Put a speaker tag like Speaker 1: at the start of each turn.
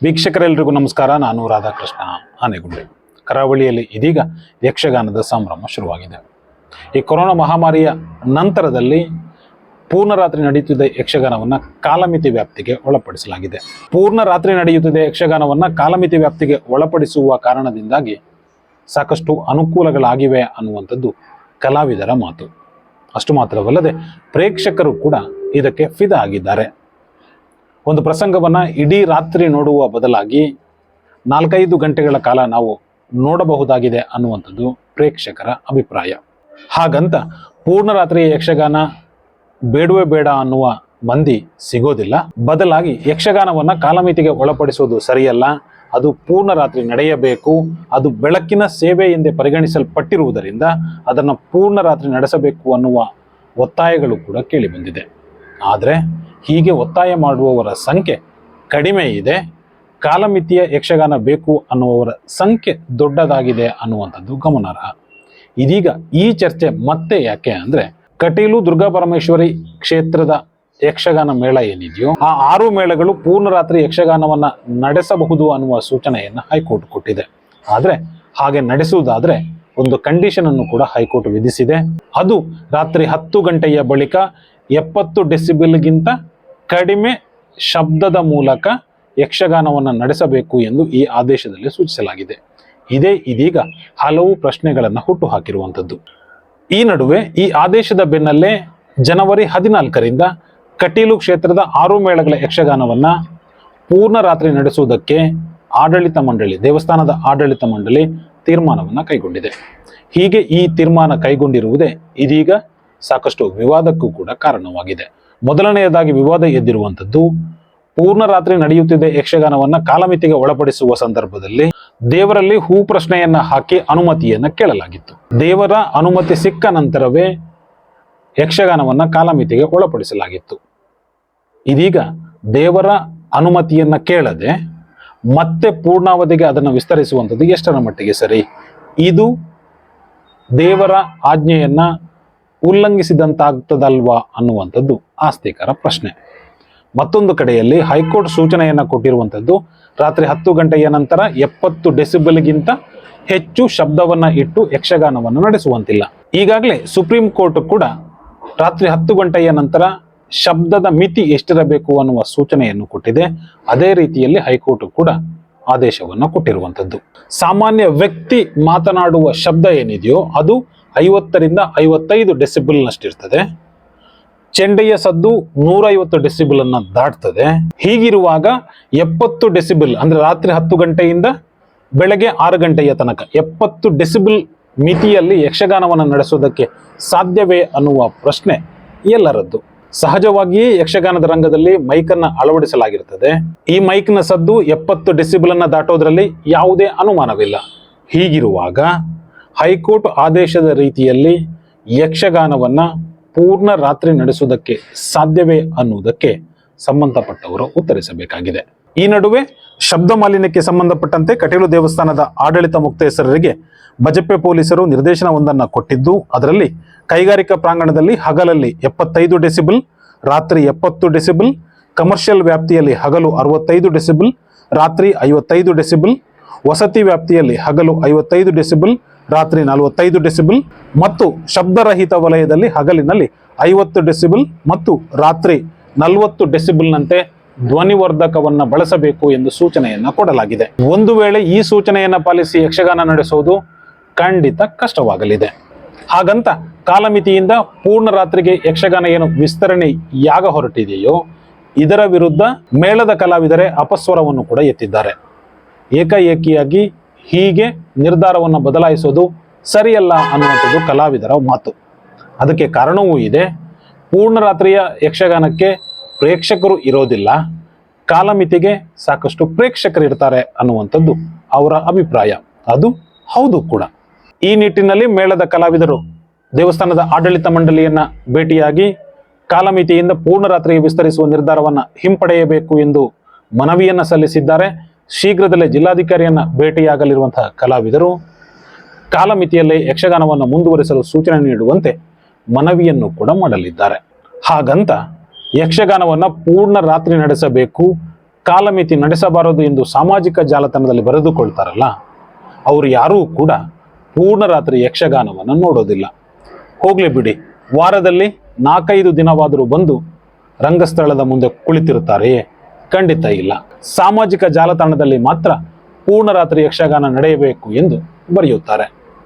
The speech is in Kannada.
Speaker 1: ವೀಕ್ಷಕರೆಲ್ಲರಿಗೂ ನಮಸ್ಕಾರ. ನಾನು ರಾಧಾಕೃಷ್ಣ ಆನೆಗುಂಡಿ. ಕರಾವಳಿಯಲ್ಲಿ ಇದೀಗ ಯಕ್ಷಗಾನದ ಸಂಭ್ರಮ ಶುರುವಾಗಿದೆ. ಈ ಕೊರೋನಾ ಮಹಾಮಾರಿಯ ನಂತರದಲ್ಲಿ ಪೂರ್ಣ ರಾತ್ರಿ ನಡೆಯುತ್ತಿದ್ದ ಯಕ್ಷಗಾನವನ್ನು ಕಾಲಮಿತಿ ವ್ಯಾಪ್ತಿಗೆ ಒಳಪಡಿಸಲಾಗಿದೆ. ಪೂರ್ಣ ರಾತ್ರಿ ನಡೆಯುತ್ತಿದ್ದ ಯಕ್ಷಗಾನವನ್ನು ಕಾಲಮಿತಿ ವ್ಯಾಪ್ತಿಗೆ ಒಳಪಡಿಸುವ ಕಾರಣದಿಂದಾಗಿ ಸಾಕಷ್ಟು ಅನುಕೂಲಗಳಾಗಿವೆ ಅನ್ನುವಂಥದ್ದು ಕಲಾವಿದರ ಮಾತು. ಅಷ್ಟು ಮಾತ್ರವಲ್ಲದೆ ಪ್ರೇಕ್ಷಕರು ಕೂಡ ಇದಕ್ಕೆ ಫಿದಾ ಆಗಿದ್ದಾರೆ. ಒಂದು ಪ್ರಸಂಗವನ್ನು ಇಡೀ ರಾತ್ರಿ ನೋಡುವ ಬದಲಾಗಿ 4-5 ಗಂಟೆಗಳ ಕಾಲ ನಾವು ನೋಡಬಹುದಾಗಿದೆ ಅನ್ನುವಂಥದ್ದು ಪ್ರೇಕ್ಷಕರ ಅಭಿಪ್ರಾಯ. ಹಾಗಂತ ಪೂರ್ಣ ರಾತ್ರಿಯ ಯಕ್ಷಗಾನ ಬೇಡವೇ ಬೇಡ ಅನ್ನುವ ಮಂದಿ ಸಿಗೋದಿಲ್ಲ. ಬದಲಾಗಿ ಯಕ್ಷಗಾನವನ್ನು ಕಾಲಮಿತಿಗೆ ಒಳಪಡಿಸುವುದು ಸರಿಯಲ್ಲ, ಅದು ಪೂರ್ಣ ರಾತ್ರಿ ನಡೆಯಬೇಕು, ಅದು ಬೆಳಕಿನ ಸೇವೆ ಎಂದೇ ಪರಿಗಣಿಸಲ್ಪಟ್ಟಿರುವುದರಿಂದ ಅದನ್ನು ಪೂರ್ಣ ರಾತ್ರಿ ನಡೆಸಬೇಕು ಅನ್ನುವ ಒತ್ತಾಯಗಳು ಕೂಡ ಕೇಳಿಬಂದಿದೆ. ಆದರೆ ಹೀಗೆ ಒತ್ತಾಯ ಮಾಡುವವರ ಸಂಖ್ಯೆ ಕಡಿಮೆ ಇದೆ, ಕಾಲಮಿತಿಯ ಯಕ್ಷಗಾನ ಬೇಕು ಅನ್ನುವವರ ಸಂಖ್ಯೆ ದೊಡ್ಡದಾಗಿದೆ ಅನ್ನುವಂಥದ್ದು ಗಮನಾರ್ಹ. ಇದೀಗ ಈ ಚರ್ಚೆ ಮತ್ತೆ ಯಾಕೆ ಅಂದರೆ, ಕಟೀಲು ದುರ್ಗಾ ಪರಮೇಶ್ವರಿ ಕ್ಷೇತ್ರದ ಯಕ್ಷಗಾನ ಮೇಳ ಏನಿದೆಯೋ ಆ 6 ಮೇಳಗಳು ಪೂರ್ಣ ರಾತ್ರಿ ಯಕ್ಷಗಾನವನ್ನು ನಡೆಸಬಹುದು ಅನ್ನುವ ಸೂಚನೆಯನ್ನು ಹೈಕೋರ್ಟ್ ಕೊಟ್ಟಿದೆ. ಆದರೆ ಹಾಗೆ ನಡೆಸುವುದಾದರೆ ಒಂದು ಕಂಡೀಷನ್ ಅನ್ನು ಕೂಡ ಹೈಕೋರ್ಟ್ ವಿಧಿಸಿದೆ. ಅದು ರಾತ್ರಿ 10 ಗಂಟೆಯ ಬಳಿಕ 70 ಡೆಸಿಬಲ್ಗಿಂತ ಕಡಿಮೆ ಶಬ್ದದ ಮೂಲಕ ಯಕ್ಷಗಾನವನ್ನು ನಡೆಸಬೇಕು ಎಂದು ಈ ಆದೇಶದಲ್ಲಿ ಸೂಚಿಸಲಾಗಿದೆ. ಇದೇ ಇದೀಗ ಹಲವು ಪ್ರಶ್ನೆಗಳನ್ನು ಹುಟ್ಟುಹಾಕಿರುವಂಥದ್ದು. ಈ ನಡುವೆ ಈ ಆದೇಶದ ಬೆನ್ನಲ್ಲೇ ಜನವರಿ 14ರಿಂದ ಕಟೀಲು ಕ್ಷೇತ್ರದ 6 ಮೇಳಗಳ ಯಕ್ಷಗಾನವನ್ನು ಪೂರ್ಣ ರಾತ್ರಿ ನಡೆಸುವುದಕ್ಕೆ ಆಡಳಿತ ಮಂಡಳಿ, ದೇವಸ್ಥಾನದ ಆಡಳಿತ ಮಂಡಳಿ ತೀರ್ಮಾನವನ್ನು ಕೈಗೊಂಡಿದೆ. ಹೀಗೆ ಈ ತೀರ್ಮಾನ ಕೈಗೊಂಡಿರುವುದೇ ಇದೀಗ ಸಾಕಷ್ಟು ವಿವಾದಕ್ಕೂ ಕೂಡ ಕಾರಣವಾಗಿದೆ. ಮೊದಲನೆಯದಾಗಿ ವಿವಾದ ಎದ್ದಿರುವಂಥದ್ದು, ಪೂರ್ಣ ರಾತ್ರಿ ನಡೆಯುತ್ತಿದ್ದ ಯಕ್ಷಗಾನವನ್ನು ಕಾಲಮಿತಿಗೆ ಒಳಪಡಿಸುವ ಸಂದರ್ಭದಲ್ಲಿ ದೇವರಲ್ಲಿ ಹೂ ಪ್ರಶ್ನೆಯನ್ನ ಹಾಕಿ ಅನುಮತಿಯನ್ನ ಕೇಳಲಾಗಿತ್ತು. ದೇವರ ಅನುಮತಿ ಸಿಕ್ಕ ನಂತರವೇ ಯಕ್ಷಗಾನವನ್ನು ಕಾಲಮಿತಿಗೆ ಒಳಪಡಿಸಲಾಗಿತ್ತು. ಇದೀಗ ದೇವರ ಅನುಮತಿಯನ್ನ ಕೇಳದೆ ಮತ್ತೆ ಪೂರ್ಣಾವಧಿಗೆ ಅದನ್ನು ವಿಸ್ತರಿಸುವಂಥದ್ದು ಎಷ್ಟರ ಮಟ್ಟಿಗೆ ಸರಿ? ಇದು ದೇವರ ಆಜ್ಞೆಯನ್ನ ಉಲ್ಲಂಘಿಸಿದಂತಾಗ್ತದಲ್ವಾ ಅನ್ನುವಂಥದ್ದು ಆಸ್ತಿಕರ ಪ್ರಶ್ನೆ. ಮತ್ತೊಂದು ಕಡೆಯಲ್ಲಿ ಹೈಕೋರ್ಟ್ ಸೂಚನೆಯನ್ನು ಕೊಟ್ಟಿರುವಂಥದ್ದು, ರಾತ್ರಿ 10 ಗಂಟೆಯ ನಂತರ 70 ಡೆಸಿಬಲ್ಗಿಂತ ಹೆಚ್ಚು ಶಬ್ದವನ್ನು ಇಟ್ಟು ಯಕ್ಷಗಾನವನ್ನು ನಡೆಸುವಂತಿಲ್ಲ. ಈಗಾಗಲೇ ಸುಪ್ರೀಂ ಕೋರ್ಟ್ ಕೂಡ ರಾತ್ರಿ 10 ಗಂಟೆಯ ನಂತರ ಶಬ್ದದ ಮಿತಿ ಎಷ್ಟಿರಬೇಕು ಅನ್ನುವ ಸೂಚನೆಯನ್ನು ಕೊಟ್ಟಿದೆ. ಅದೇ ರೀತಿಯಲ್ಲಿ ಹೈಕೋರ್ಟ್ ಕೂಡ ಆದೇಶವನ್ನು ಕೊಟ್ಟಿರುವಂಥದ್ದು. ಸಾಮಾನ್ಯ ವ್ಯಕ್ತಿ ಮಾತನಾಡುವ ಶಬ್ದ ಏನಿದೆಯೋ ಅದು 50ರಿಂದ 55 ಡೆಸಿಬಲ್ನಷ್ಟಿರ್ತದೆ. ಚೆಂಡೆಯ ಸದ್ದು 150 ಡೆಸಿಬಲ್ ಅನ್ನ ದಾಟ್ತದೆ. ಹೀಗಿರುವಾಗ 70 ಡೆಸಿಬಲ್ ಅಂದ್ರೆ ರಾತ್ರಿ 10 ಗಂಟೆಯಿಂದ ಬೆಳಗ್ಗೆ 6 ಗಂಟೆಯ ತನಕ 70 ಡೆಸಿಬಲ್ ಮಿತಿಯಲ್ಲಿ ಯಕ್ಷಗಾನವನ್ನು ನಡೆಸೋದಕ್ಕೆ ಸಾಧ್ಯವೇ ಅನ್ನುವ ಪ್ರಶ್ನೆ ಎಲ್ಲರದ್ದು. ಸಹಜವಾಗಿಯೇ ಯಕ್ಷಗಾನದ ರಂಗದಲ್ಲಿ ಮೈಕನ್ನು ಅಳವಡಿಸಲಾಗಿರ್ತದೆ. ಈ ಮೈಕ್ನ ಸದ್ದು 70 ಡೆಸಿಬಲ್ ಅನ್ನ ದಾಟೋದ್ರಲ್ಲಿ ಯಾವುದೇ ಅನುಮಾನವಿಲ್ಲ. ಹೀಗಿರುವಾಗ ಹೈಕೋರ್ಟ್ ಆದೇಶದ ರೀತಿಯಲ್ಲಿ ಯಕ್ಷಗಾನವನ್ನ ಪೂರ್ಣ ರಾತ್ರಿ ನಡೆಸುವುದಕ್ಕೆ ಸಾಧ್ಯವೇ ಅನ್ನುವುದಕ್ಕೆ ಸಂಬಂಧಪಟ್ಟವರು ಉತ್ತರಿಸಬೇಕಾಗಿದೆ. ಈ ನಡುವೆ ಶಬ್ದ ಮಾಲಿನ್ಯಕ್ಕೆ ಸಂಬಂಧಪಟ್ಟಂತೆ ಕಟೀಲು ದೇವಸ್ಥಾನದ ಆಡಳಿತ ಮುಕ್ತೇಸರರಿಗೆ ಬಜಪೆ ಪೊಲೀಸರು ನಿರ್ದೇಶನವೊಂದನ್ನು ಕೊಟ್ಟಿದ್ದು, ಅದರಲ್ಲಿ ಕೈಗಾರಿಕಾ ಪ್ರಾಂಗಣದಲ್ಲಿ ಹಗಲಲ್ಲಿ 75 ಡೆಸಿಬಲ್, ರಾತ್ರಿ 70 ಡೆಸಿಬಲ್, ಕಮರ್ಷಿಯಲ್ ವ್ಯಾಪ್ತಿಯಲ್ಲಿ ಹಗಲು 65 ಡೆಸಿಬಲ್, ರಾತ್ರಿ 55 ಡೆಸಿಬಲ್, ವಸತಿ ವ್ಯಾಪ್ತಿಯಲ್ಲಿ ಹಗಲು 55 ಡೆಸಿಬಲ್, ರಾತ್ರಿ 45 ಡೆಸಿಬಲ್ ಮತ್ತು ಶಬ್ದರಹಿತ ವಲಯದಲ್ಲಿ ಹಗಲಿನಲ್ಲಿ 50 ಡೆಸಿಬಲ್ ಮತ್ತು ರಾತ್ರಿ 40 ಡೆಸಿಬಲ್ನಂತೆ ಧ್ವನಿವರ್ಧಕವನ್ನು ಬಳಸಬೇಕು ಎಂದು ಸೂಚನೆಯನ್ನ ಕೊಡಲಾಗಿದೆ. ಒಂದು ವೇಳೆ ಈ ಸೂಚನೆಯನ್ನ ಪಾಲಿಸಿ ಯಕ್ಷಗಾನ ನಡೆಸುವುದು ಖಂಡಿತ ಕಷ್ಟವಾಗಲಿದೆ. ಹಾಗಂತ ಕಾಲಮಿತಿಯಿಂದ ಪೂರ್ಣ ರಾತ್ರಿಗೆ ಯಕ್ಷಗಾನ ಏನು ವಿಸ್ತರಣೆಯಾಗ ಹೊರಟಿದೆಯೋ ಇದರ ವಿರುದ್ಧ ಮೇಳದ ಕಲಾವಿದರೇ ಅಪಸ್ವರವನ್ನು ಕೂಡ ಎತ್ತಿದ್ದಾರೆ. ಏಕಾಏಕಿಯಾಗಿ ಹೀಗೆ ನಿರ್ಧಾರವನ್ನು ಬದಲಾಯಿಸೋದು ಸರಿಯಲ್ಲ ಅನ್ನುವಂಥದ್ದು ಕಲಾವಿದರ ಮಾತು. ಅದಕ್ಕೆ ಕಾರಣವೂ ಇದೆ. ಪೂರ್ಣ ರಾತ್ರಿಯ ಯಕ್ಷಗಾನಕ್ಕೆ ಪ್ರೇಕ್ಷಕರು ಇರೋದಿಲ್ಲ, ಕಾಲಮಿತಿಗೆ ಸಾಕಷ್ಟು ಪ್ರೇಕ್ಷಕರು ಇರ್ತಾರೆ ಅನ್ನುವಂಥದ್ದು ಅವರ ಅಭಿಪ್ರಾಯ. ಅದು ಹೌದು ಕೂಡ. ಈ ನಿಟ್ಟಿನಲ್ಲಿ ಮೇಳದ ಕಲಾವಿದರು ದೇವಸ್ಥಾನದ ಆಡಳಿತ ಮಂಡಳಿಯನ್ನ ಭೇಟಿಯಾಗಿ ಕಾಲಮಿತಿಯಿಂದ ಪೂರ್ಣ ರಾತ್ರಿಗೆ ವಿಸ್ತರಿಸುವ ನಿರ್ಧಾರವನ್ನು ಹಿಂಪಡೆಯಬೇಕು ಎಂದು ಮನವಿಯನ್ನು ಸಲ್ಲಿಸಿದ್ದಾರೆ. ಶೀಘ್ರದಲ್ಲೇ ಜಿಲ್ಲಾಧಿಕಾರಿಯನ್ನ ಭೇಟಿಯಾಗಲಿರುವಂತಹ ಕಲಾವಿದರು ಕಾಲಮಿತಿಯಲ್ಲೇ ಯಕ್ಷಗಾನವನ್ನು ಮುಂದುವರಿಸಲು ಸೂಚನೆ ನೀಡುವಂತೆ ಮನವಿಯನ್ನು ಕೂಡ ಮಾಡಲಿದ್ದಾರೆ. ಹಾಗಂತ ಯಕ್ಷಗಾನವನ್ನು ಪೂರ್ಣ ರಾತ್ರಿ ನಡೆಸಬೇಕು, ಕಾಲಮಿತಿ ನಡೆಸಬಾರದು ಎಂದು ಸಾಮಾಜಿಕ ಜಾಲತಾಣದಲ್ಲಿ ಬರೆದುಕೊಳ್ತಾರಲ್ಲ, ಅವರು ಯಾರೂ ಕೂಡ ಪೂರ್ಣ ರಾತ್ರಿ ಯಕ್ಷಗಾನವನ್ನು ನೋಡೋದಿಲ್ಲ. ಹೋಗ್ಲಿ ಬಿಡಿ, ವಾರದಲ್ಲಿ 4-5 ದಿನವಾದರೂ ಬಂದು ರಂಗಸ್ಥಳದ ಮುಂದೆ ಕುಳಿತಿರುತ್ತಾರೆಯೇ? ಖಂಡಿತ ಇಲ್ಲ. ಸಾಮಾಜಿಕ ಜಾಲತಾಣದಲ್ಲಿ ಮಾತ್ರ ಪೂರ್ಣ ರಾತ್ರಿ ಯಕ್ಷಗಾನ ನಡೆಯಬೇಕು ಎಂದು ಬರೆಯುತ್ತಾರೆ.